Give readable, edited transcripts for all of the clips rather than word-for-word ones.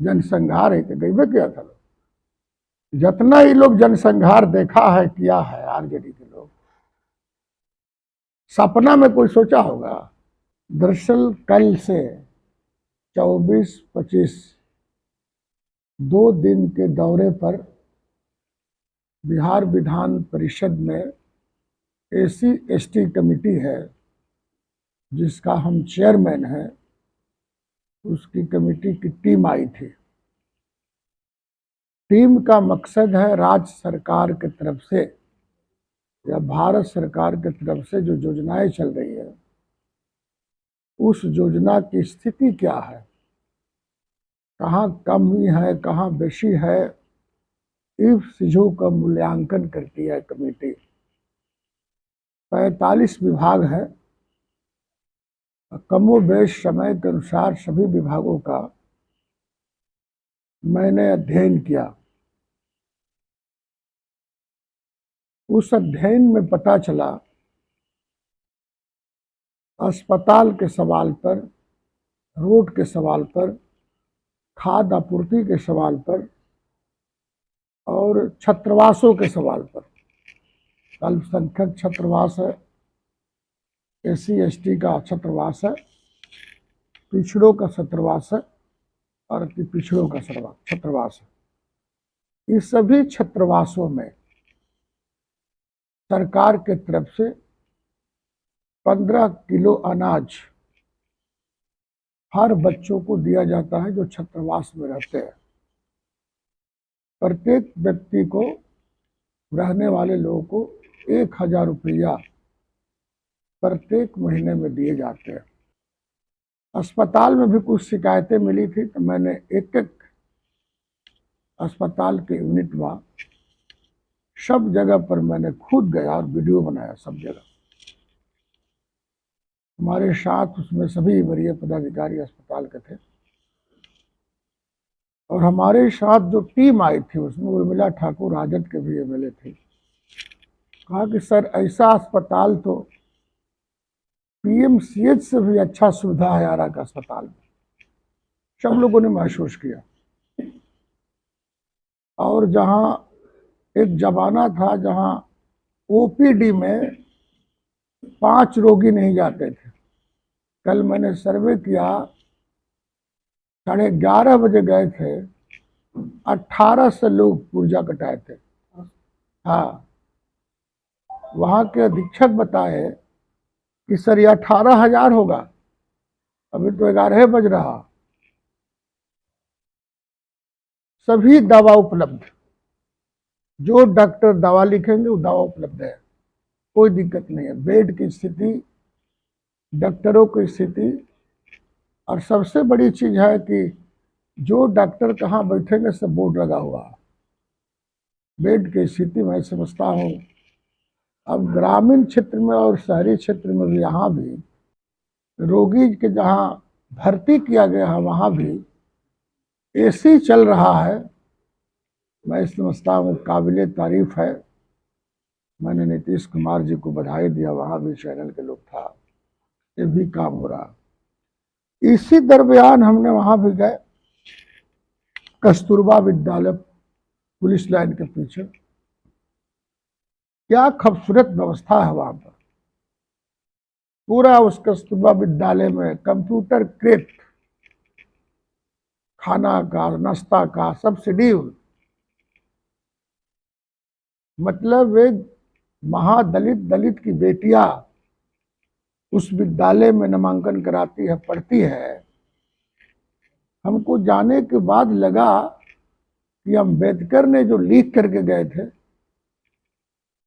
जनसंहार है कि गईबे किया था लोग। जितना ही लोग जनसंहार देखा है किया है आरजेडी के लोग, सपना में कोई सोचा होगा? दरअसल कल से 24-25 2 दिन के दौरे पर बिहार विधान परिषद में SC/ST कमेटी है, जिसका हम चेयरमैन हैं, उसकी कमेटी की टीम आई थी। टीम का मकसद है राज्य सरकार की तरफ से या भारत सरकार की तरफ से जो योजनाएं चल रही है, उस योजना की स्थिति क्या है, कहाँ कमी है, कहाँ बेशी है, इस चीजों का मूल्यांकन करती है कमेटी। 45 विभाग है, कमोबेश समय के अनुसार सभी विभागों का मैंने अध्ययन किया। उस अध्ययन में पता चला, अस्पताल के सवाल पर, रोड के सवाल पर, खाद्य आपूर्ति के सवाल पर और छात्रावासों के सवाल पर, अल्पसंख्यक छात्रावास है, SC/ST का छात्रावास है, पिछड़ों का छात्रावास है और अति पिछड़ों का छात्रावास है। इस सभी छात्रावासों में सरकार के तरफ से 15 किलो अनाज हर बच्चों को दिया जाता है जो छात्रावास में रहते हैं। प्रत्येक व्यक्ति को, रहने वाले लोगों को 1000 रुपया प्रत्येक महीने में दिए जाते हैं। अस्पताल में भी कुछ शिकायतें मिली थी, तो मैंने एक एक अस्पताल के यूनिट में सब जगह पर मैंने खुद गया और वीडियो बनाया सब जगह। हमारे साथ उसमें सभी वरीय पदाधिकारी अस्पताल के थे और हमारे साथ जो टीम आई थी उसमें उर्मिला ठाकुर राजद के भी MLA थे। कहा कि सर, ऐसा अस्पताल तो PMCH से भी अच्छा सुविधा है आरा का अस्पताल में। सब लोगों ने महसूस किया। और जहां एक जमाना था जहां OPD में 5 रोगी नहीं जाते थे, कल मैंने सर्वे किया, 11:30 बजे गए थे, 1800 लोग पुर्जा कटाए थे। हाँ, वहां के अधीक्षक बताए कि सर ये 18,000 होगा, अभी तो 11 बज रहा। सभी दवा उपलब्ध, जो डॉक्टर दवा लिखेंगे वो दवा उपलब्ध है, कोई दिक्कत नहीं है। बेड की स्थिति, डॉक्टरों की स्थिति, और सबसे बड़ी चीज है कि जो डॉक्टर कहाँ बैठेंगे सब बोर्ड लगा हुआ है। बेड की स्थिति मैं समझता हूँ अब ग्रामीण क्षेत्र में और शहरी क्षेत्र में भी, यहाँ भी रोगी के जहाँ भर्ती किया गया है वहाँ भी AC चल रहा है। मैं समझता हूँ काबिले तारीफ है। मैंने नीतीश कुमार जी को बधाई दिया, वहाँ भी चैनल के लोग था, ये भी काम हो रहा। इसी दरमियान हमने वहाँ भी गए, कस्तूरबा विद्यालय पुलिस लाइन के पीछे, क्या खूबसूरत व्यवस्था है वहाँ पर। पूरा उस कस्तूरबा विद्यालय में कंप्यूटर क्रेट, खाना का, नाश्ता का सब शेड्यूल। मतलब वे महादलित, दलित की बेटियां उस विद्यालय में नामांकन कराती है, पढ़ती है। हमको जाने के बाद लगा कि अम्बेडकर ने जो लिख करके गए थे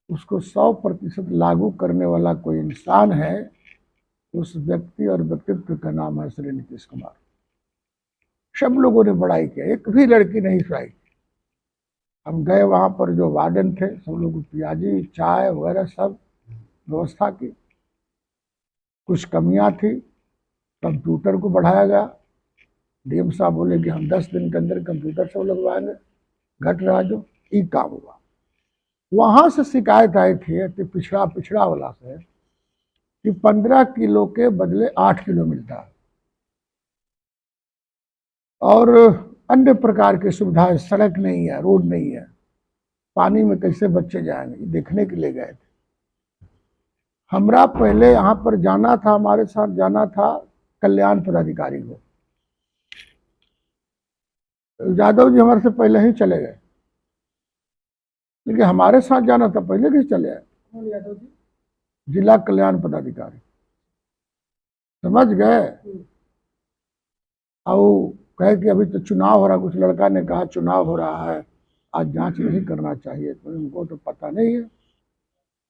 उसको 100% लागू करने वाला कोई इंसान है, उस व्यक्ति और व्यक्तित्व का नाम है श्री नीतीश कुमार। सब लोगों ने बड़ाई किया, एक भी लड़की नहीं सुनाई। हम गए, वहां पर जो वार्डन थे सब लोग पियाजी, चाय वगैरह सब व्यवस्था की। कुछ कमियां थी, कंप्यूटर को बढ़ाया गया। DM साहब बोले कि हम 10 दिन के अंदर कंप्यूटर सब लगवाएंगे, घट रहा जो ये काम हुआ। वहां से शिकायत आई थी कि पिछड़ा वाला से कि 15 किलो के बदले 8 किलो मिलता है। और अन्य प्रकार की सुविधाएं, सड़क नहीं है, रोड नहीं है, पानी में कैसे बच्चे जाएंगे, देखने के लिए गए थे। हमरा पहले यहाँ पर जाना था, हमारे साथ जाना था कल्याण पदाधिकारी को। यादव जी हमारे से पहले ही चले गए, लेकिन हमारे साथ जाना था पहले कैसे चले आए? कौन यादव जी? जिला कल्याण पदाधिकारी, समझ गए। और कहे कि अभी तो चुनाव हो रहा, कुछ लड़का ने कहा चुनाव हो रहा है, आज जांच नहीं करना चाहिए। तो उनको तो पता नहीं है,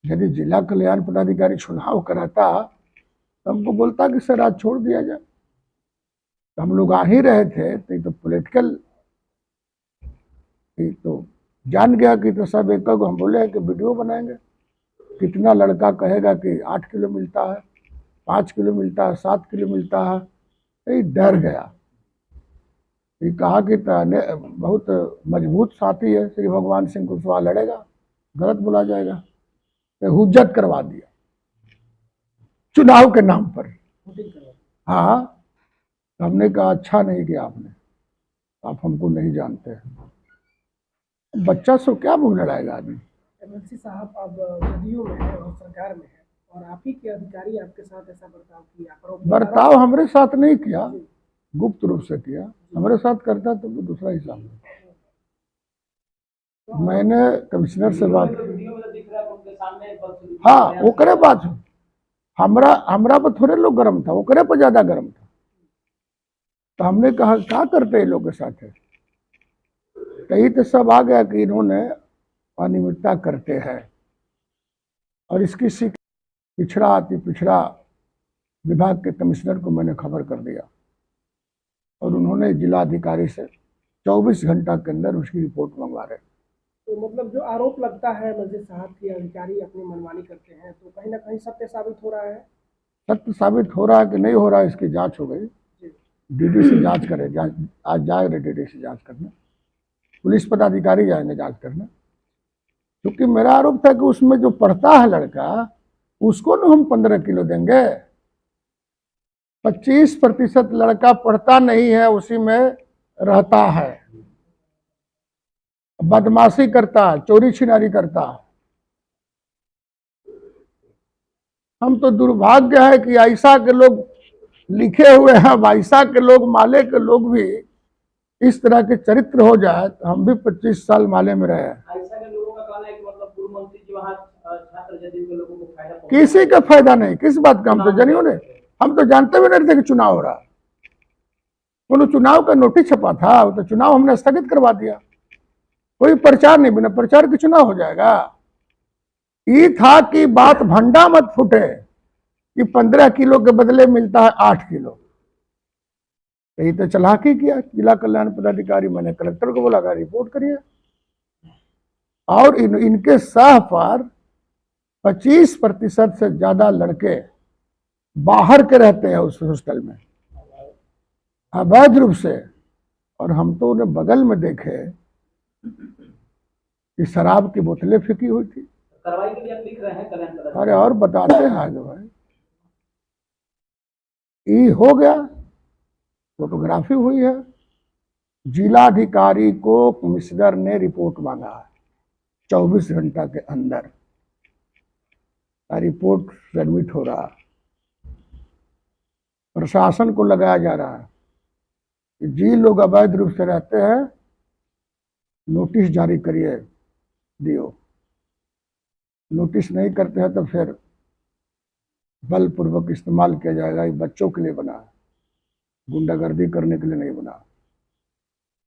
यदि जिला कल्याण पदाधिकारी चुनाव कराता तो हमको बोलता कि सर आज छोड़ दिया जाए। तो हम लोग आ ही रहे थे, तो पॉलिटिकल तो जान गया कि तो सब एक को हम बोले हैं कि वीडियो बनाएंगे, कितना लड़का कहेगा कि 8 किलो मिलता है, 5 किलो मिलता है, 7 किलो मिलता है। ये डर गया, ये कहा कि बहुत मजबूत साथी है, श्री भगवान सिंह कुशवाहा लड़ेगा, गलत बोला जाएगा। तो हुज्जत करवा दिया चुनाव के नाम पर। हाँ, तो हमने कहा अच्छा नहीं किया आपने, आप हमको नहीं जानते हैं। बच्चा से क्या मुंह लड़ाएगा आदमी? एमएलसी साहब अब जदयू में है और सरकार में है, और आप ही के अधिकारी आपके साथ ऐसा बर्ताव किया? बर्ताव हमारे साथ नहीं किया, गुप्त रूप से किया। हमारे साथ करता तो दूसरा हिसाब है। मैंने कमिश्नर से बात की, हाँ ओकरे बात, हमरा पर थोड़े लोग गर्म था, ओकरे पर ज्यादा गर्म था। तो हमने कहा क्या करते हैं लोग के साथ है? कहीं तो सब आ गया कि इन्होंने अनियमितता करते हैं, और इसकी सीख पिछड़ा अति पिछड़ा विभाग के कमिश्नर को मैंने खबर कर दिया, और उन्होंने जिला अधिकारी से 24 घंटा के अंदर उसकी रिपोर्ट मंगवा रहे। तो मतलब जो आरोप लगता है एमएलसी साहब के अधिकारी अपनी मनमानी करते हैं, तो कहीं ना कहीं सत्य साबित हो रहा है? सत्य साबित हो रहा है कि नहीं हो रहा है, इसकी जांच हो गई। डीडी से जांच करे, आज जाएंगे डीडी से जांच करना, पुलिस पदाधिकारी जाएंगे जांच करना। क्योंकि मेरा आरोप था कि उसमें जो पढ़ता है लड़का, उसको ना हम 15 किलो देंगे। 25% लड़का पढ़ता नहीं है, उसी में रहता है, बदमाशी करता है, चोरी छिनारी करता है। हम तो दुर्भाग्य है कि ऐसा के लोग लिखे हुए हैं, ऐसा के लोग, माले के लोग भी इस तरह के चरित्र हो जाए। तो हम भी 25 साल माले में रहे। ऐसा के लोगों का कहना है कि मतलब पूर्व मंत्री जी वहां छात्र जदयू के लोगों को फायदा, किसी का फायदा नहीं, किस बात का? हम तो जनियो ने, हम तो जानते भी नहीं थे कि चुनाव हो रहा। तो चुनाव का नोटिस छपा था, तो चुनाव हमने स्थगित करवा दिया। कोई प्रचार नहीं, बिना प्रचार के चुनाव हो जाएगा? ये था कि बात भंडा मत फूटे कि 15 किलो के बदले मिलता है 8 किलो। यही तो चालाकी किया जिला कल्याण पदाधिकारी। मैंने कलेक्टर को बोला रिपोर्ट करिए, और इनके सह पर 25% से ज्यादा लड़के बाहर के रहते हैं उस हॉस्टल में अवैध रूप से। और हम तो उन्हें बगल में देखे कि शराब की बोतलें फेंकी हुई थी। कार्रवाई के लिए आप लिख रहे हैं कल्याण पदाधिकारी? अरे और बताते हैं आगे भाई, ये हो गया, फोटोग्राफी हुई है। जिलाधिकारी को कमिश्नर ने रिपोर्ट मांगा है 24 घंटा के अंदर, रिपोर्ट सबमिट हो रहा। प्रशासन को लगाया जा रहा है कि जी लोग अवैध रूप से रहते हैं, नोटिस जारी करिए, दियो। नोटिस नहीं करते हैं तो फिर बलपूर्वक इस्तेमाल किया जाएगा। ये बच्चों के लिए बना है, गुंडागर्दी करने के लिए नहीं बना।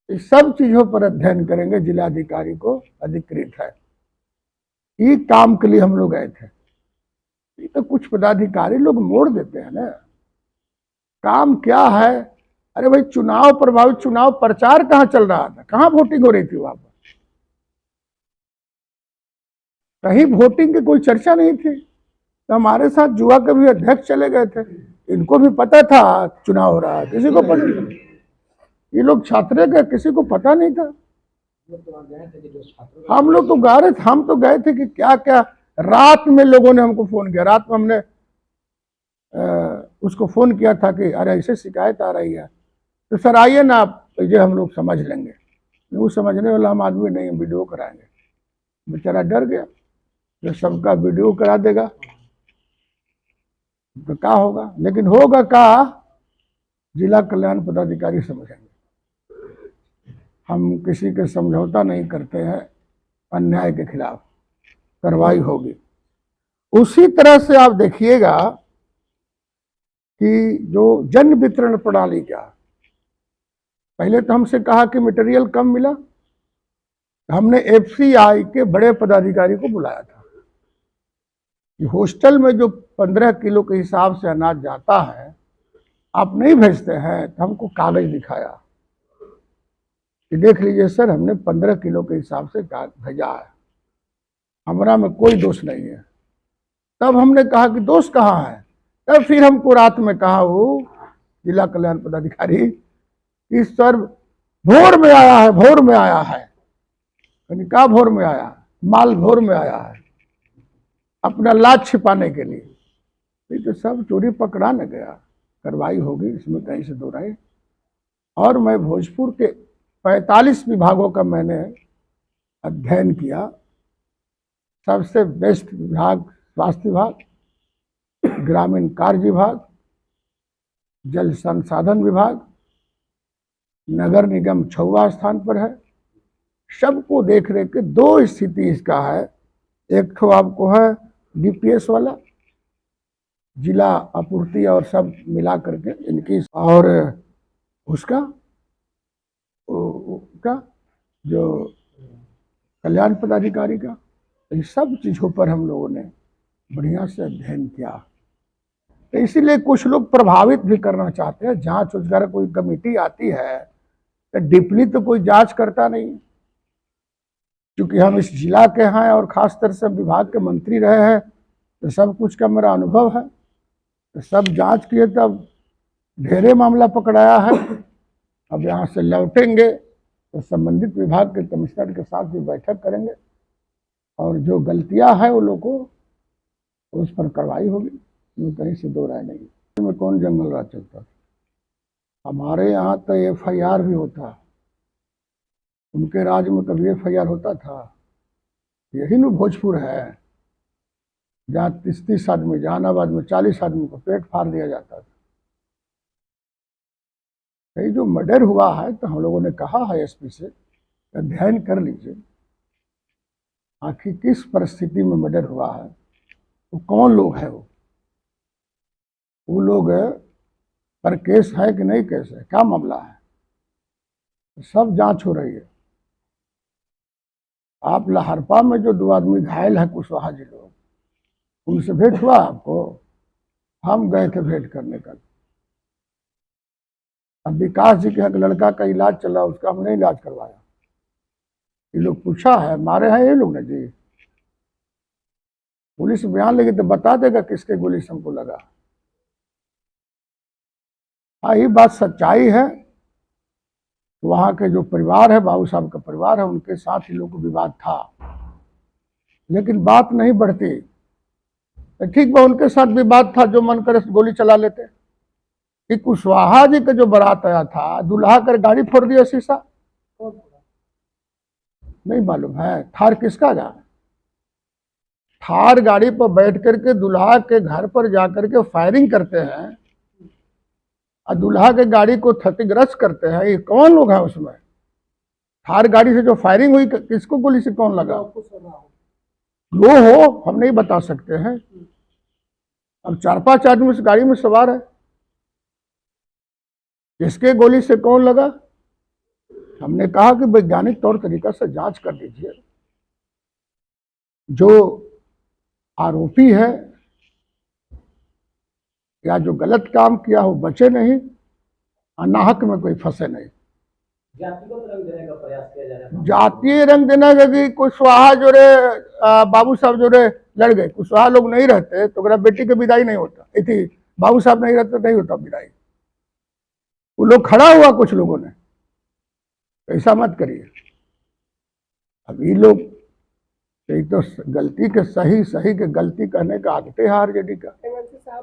इस सब चीजों पर अध्ययन करेंगे, जिलाधिकारी को अधिकृत है। ये काम के लिए हम लोग गए थे। ये तो कुछ पदाधिकारी लोग मोड़ देते हैं ना, काम क्या है? अरे भाई चुनाव प्रभावित, चुनाव प्रचार कहाँ चल रहा था, कहाँ वोटिंग हो रही थी वहां पर? कहीं वोटिंग की कोई चर्चा नहीं थी। तो हमारे साथ जुआ के भी अध्यक्ष चले गए थे, इनको भी पता था चुनाव हो रहा है, किसी को पता नहीं। ये लोग छात्र गए, किसी को पता नहीं था। हम लोग तो गा रहे थे, हम तो गए थे कि क्या क्या। रात में लोगों ने हमको फोन किया, रात में हमने उसको फोन किया था कि अरे ऐसे शिकायत आ रही है, तो सर आइए ना आप, ये हम लोग समझ लेंगे। वो समझने वाला हम आदमी नहीं, वीडियो कराएंगे। बेचारा डर गया, जो सबका वीडियो करा देगा तो क्या होगा, लेकिन होगा क्या, जिला कल्याण पदाधिकारी समझेंगे। हम किसी के समझौता नहीं करते हैं, अन्याय के खिलाफ कार्रवाई होगी। उसी तरह से आप देखिएगा कि जो जन वितरण प्रणाली क्या, पहले तो हमसे कहा कि मटेरियल कम मिला, हमने एफसीआई के बड़े पदाधिकारी को बुलाया था कि हॉस्टल में जो 15 किलो के हिसाब से अनाज जाता है आप नहीं भेजते हैं, तो हमको कागज दिखाया कि देख लीजिए सर, हमने 15 किलो के हिसाब से भेजा है, हमारा में कोई दोष नहीं है। तब हमने कहा कि दोष कहाँ है, तब फिर हमको रात में कहा वो जिला कल्याण पदाधिकारी कि सर भोर में आया है, भोर में आया है। क्या भोर में आया है? माल भोर में आया है, अपना लाज छिपाने के लिए। तो सब चोरी पकड़ा न गया, कार्रवाई होगी, इसमें कहीं से दो राय। और मैं भोजपुर के 45 विभागों का मैंने अध्ययन किया। सबसे बेस्ट विभाग स्वास्थ्य विभाग, ग्रामीण कार्य विभाग, जल संसाधन विभाग, नगर निगम 6वां स्थान पर है। सबको देख रेख के 2 स्थिति इसका है, एक तो आपको है डीपीएस वाला, जिला आपूर्ति और सब मिला करके इनकी, और उसका जो कल्याण पदाधिकारी का, इन सब चीज़ों पर हम लोगों ने बढ़िया से अध्ययन किया। तो इसीलिए कुछ लोग प्रभावित भी करना चाहते हैं। जांच वगैरह कोई कमेटी आती है तो डीपली तो कोई जांच करता नहीं, क्योंकि हम इस जिला के हैं और खास तरह से विभाग के मंत्री रहे हैं, तो सब कुछ का मेरा अनुभव है। तो सब जांच किए, तब ढेरे मामला पकड़ाया है। अब यहाँ से लौटेंगे तो संबंधित विभाग के कमिश्नर के साथ भी बैठक करेंगे, और जो गलतियां हैं वो लोग को उस पर कार्रवाई होगी, कहीं से दो राय नहीं। में कौन जंगल राज चलता था? हमारे यहाँ तो एफआईआर भी होता, उनके राज्य में कभी एफआईआर होता था? यही न भोजपुर है जहाँ 30-30 आदमी, जहानाबाद में 40 आदमी को पेट फाड़ दिया जाता था। यही जो मर्डर हुआ है, तो हम लोगों ने कहा है एसपी से अध्ययन कर लीजिए आखिर किस परिस्थिति में मर्डर हुआ है, वो कौन लोग है, वो लोग पर केस है कि नहीं, केस है, क्या मामला है, सब जांच हो रही है। आप लहरपा में जो 2 आदमी घायल है कुशवाहा जी लोग, उनसे भेंट हुआ आपको? हम गए थे भेंट करने का। अब विकास जी के लड़का का इलाज चला, उसका हमने इलाज करवाया। ये लोग पूछा है, मारे हैं ये लोग ने जी, पुलिस बयान लेगी तो बता देगा किसके गोली से हमको लगा। हाँ, ये बात सच्चाई है। वहाँ के जो परिवार है, बाबू साहब का परिवार है, उनके साथ ही लोग को विवाद था, लेकिन बात नहीं बढ़ती। ठीक है, उनके साथ विवाद था, जो मन करे गोली चला लेते। कि कुशवाहा जी का जो बारात आया था, दुल्हा कर गाड़ी फोड़ दिया शीशा, नहीं मालूम है? थार किसका जा, थार गाड़ी पर बैठ करके दुल्हा के घर पर जाकर के फायरिंग करते हैं और दुल्हा के गाड़ी को क्षतिग्रस्त करते हैं। ये कौन लोग हैं उसमें? थार गाड़ी से जो फायरिंग हुई, किसको गोली से कौन लगा? लो हो, हम नहीं बता सकते हैं। अब 4-5 आदमी उस गाड़ी में सवार है, किसके गोली से कौन लगा? हमने कहा कि वैज्ञानिक तौर तरीका से जांच कर लीजिए। जो आरोपी है या जो गलत काम किया हो बचे नहीं, अनाहक में कोई फंसे नहीं। जातिगत रंग देने का प्रयास किया जा रहा है। जातीय रंग देना कि कुशवाहा जो रे बाबू साहब जो रे लड़ गए, कुशवाहा लोग नहीं रहते तो अगर बेटी की विदाई नहीं होता, इतनी बाबू साहब नहीं रहते नहीं होता विदाई। वो लोग खड़ा हुआ कुछ लोगों ने, ऐसा मत करिए। अब ये लोग एक तो गलती के सही के गलती कहने का आदत है आरजेडी का,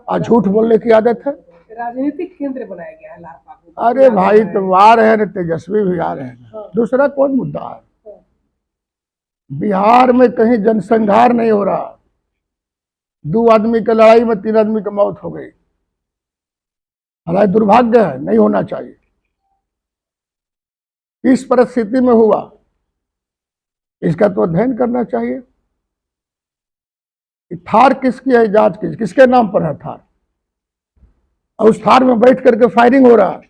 और झूठ बोलने की आदत है। राजनीतिक केंद्र बनाया गया है लार पाकू। अरे भाई तो आ रहे हैं ना, तेजस्वी भी आ रहे हैं। हाँ। दूसरा कौन मुद्दा है? हाँ। बिहार में कहीं जनसंहार नहीं हो रहा। 2 आदमी की लड़ाई में 3 आदमी की मौत हो गई। हालांकि दुर्भाग्य है, नहीं होना चाहिए। किस परिस्थिति में हुआ इसका तो अध्ययन करना चाहिए। थार किसकी है, जांच किसके नाम पर है थार, और उस थार में बैठ करके फायरिंग हो रहा है।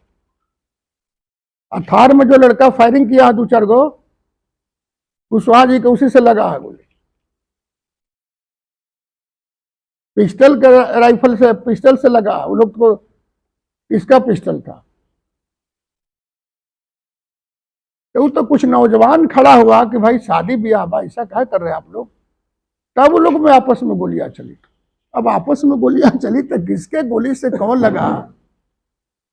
और थार में जो लड़का फायरिंग किया है 2-4 गो, कुशवाहा जी के उसी से लगा है गोली। पिस्टल के राइफल से, पिस्टल से लगा। वो लोग को इसका पिस्टल था। तो कुछ नौजवान खड़ा हुआ कि भाई शादी ब्याह बा, ऐसा क्या कर रहे हैं आप लोग। तब वो लोग में आपस में गोलियां चली। अब आपस में गोलियां चली तो किसके गोली से कौन लगा?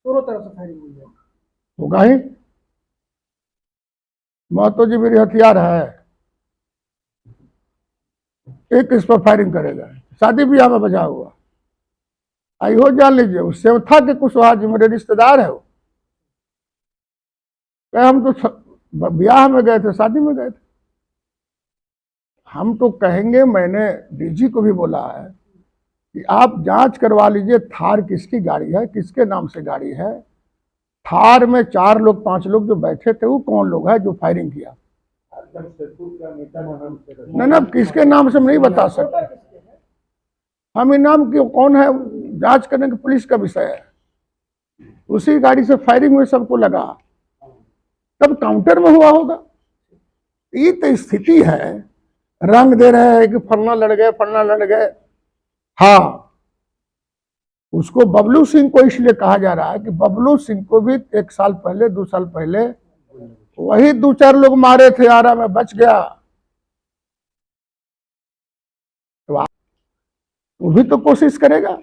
दोनों तरफ से फायरिंग हुई है। होगा ही। महतो जी मेरी हथियार है, एक इस पर फायरिंग करेगा। शादी ब्याह में बजा हुआ। आई हो जान लीजिए, उस सेवथा के कुशवाहा जी मेरे रिश्तेदार है। वो हम तो ब्याह में गए थे, शादी में गए थे। हम तो कहेंगे, मैंने डीजी को भी बोला है कि आप जांच करवा लीजिए थार किसकी गाड़ी है, किसके नाम से गाड़ी है। थार में 4 लोग 5 लोग जो बैठे थे वो कौन लोग है जो फायरिंग किया? ना किसके नाम से हम नहीं बता सकते। हम इनाम क्यों, कौन है जांच करने की पुलिस का विषय है। उसी गाड़ी से फायरिंग में सबको लगा, तब काउंटर में हुआ होगा। ये तो स्थिति है। रंग दे रहे हैं कि फलना लड़ गए, फलना लड़ गए। हाँ, उसको बबलू सिंह को इसलिए कहा जा रहा है कि बबलू सिंह को भी 1 साल पहले 2 साल पहले वही 2-4 लोग मारे थे, आरा में बच गया। तो वो भी तो कोशिश करेगा।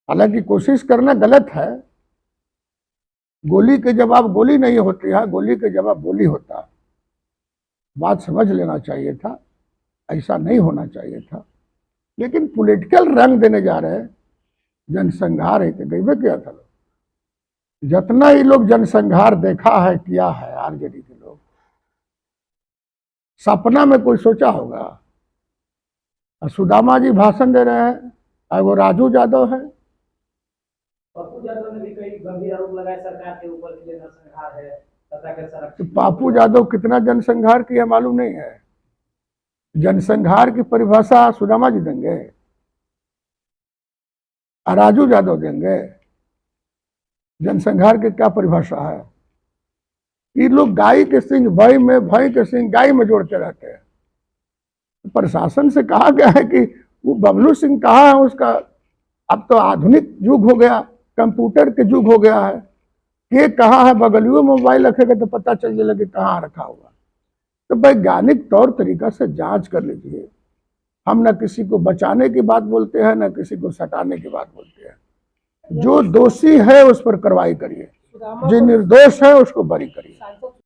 हालांकि कोशिश करना गलत है। गोली के जवाब गोली नहीं होती है, गोली के जवाब गोली होता है। बात समझ लेना चाहिए था, ऐसा नहीं होना चाहिए था। लेकिन पॉलिटिकल रंग देने जा रहे हैं। जनसंहार है तो गई किया था। जितना ही लोग जनसंहार देखा है, किया है, आरजेडी के लोग, सपना में कोई सोचा होगा? सुदामा जी भाषण दे रहे हैं, और वो राजू यादव है। पप्पू यादव ने भी कई गंभीर आरोप लगाए सरकार के ऊपर कि जनसंहार है, तो पप्पू यादव कितना जनसंहार किया मालूम नहीं है। जनसंहार की परिभाषा सुदामा जी देंगे, राजू यादव देंगे? जनसंहार की क्या परिभाषा है? ये लोग गाय के सिंह भय में, भय के सिंह गाय में जोड़ते रहते हैं। प्रशासन से कहा गया है कि वो बबलू सिंह कहाँ है उसका। अब तो आधुनिक युग हो गया, कंप्यूटर के युग हो गया है। ये कहाँ है, बगलियों में मोबाइल रखेगा तो पता चल जाएगा कि कहाँ रखा हुआ। तो वैज्ञानिक तौर तरीका से जांच कर लीजिए। हम न किसी को बचाने की बात बोलते हैं, न किसी को सटाने की बात बोलते हैं। जो दोषी है उस पर कार्रवाई करिए, जो निर्दोष है उसको बरी करिए।